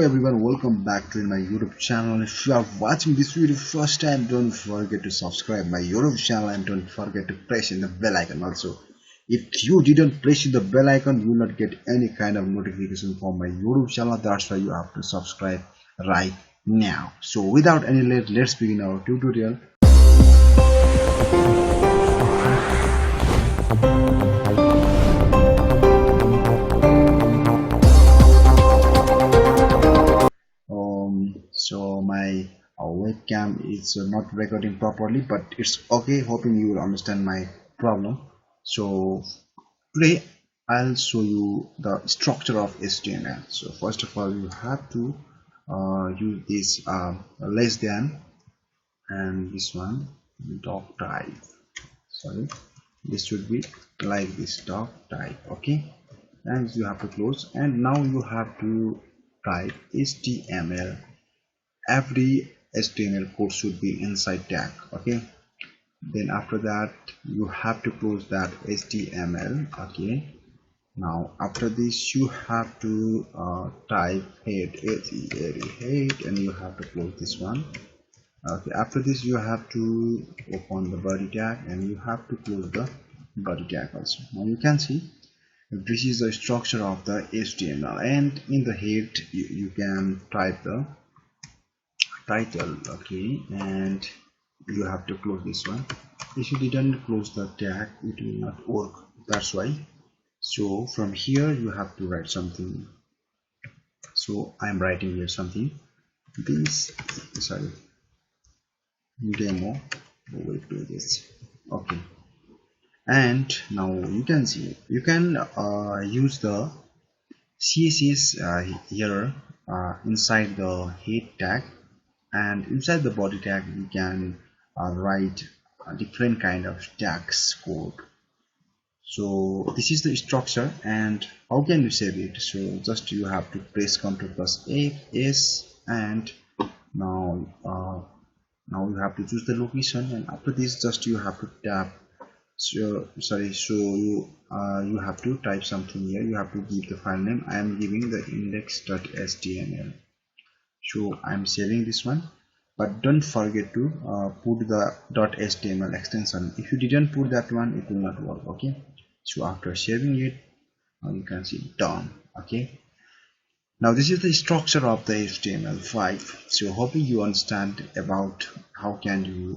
everyone, welcome back to my YouTube channel. If you are watching this video first time, don't forget to subscribe my YouTube channel and don't forget to press in the bell icon also. If you didn't press in the bell icon, you will not get any kind of notification from my YouTube channel. That's why you have to subscribe right now. So without any late, let's begin our tutorial. So my webcam is not recording properly, but it's okay. Hoping you will understand my problem. So today I'll show you the structure of HTML. So first of all, you have to use this less than and this one doc type. Sorry, this should be like this doc type. Okay, and you have to close, and now you have to type HTML. Every HTML code should be inside tag. Okay, then after that you have to close that HTML. Okay, now after this you have to type head, and you have to close this one. Okay, after this you have to open the body tag and you have to close the body tag also. Now you can see this is the structure of the HTML, and in the head you can type the title. Okay, and you have to close this one. If you didn't close the tag, it will not work. That's why. So from here you have to write something. So I'm writing here something. This demo. Wait, do this. Okay, and now you can see you can use the CSS here inside the head tag, and inside the body tag you can write a different kind of tags code. So this is the structure, and how can you save it? So just you have to press Ctrl plus S, and now you have to choose the location, and after this just you have to tap. So you have to type something here. You have to give the file name. I am giving the index.html. So I'm saving this one, but don't forget to put the .html extension. If you didn't put that one, it will not work. Okay, so after saving it, you can see done. Okay, now this is the structure of the HTML5. So hoping you understand about how can you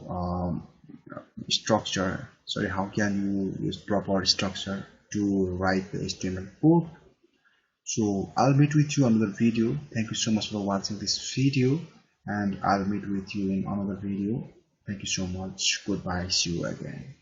how can you use proper structure to write the HTML code. So I'll meet with you on another video. Thank you so much for watching this video, and I'll meet with you in another video. Thank you so much. Goodbye. See you again.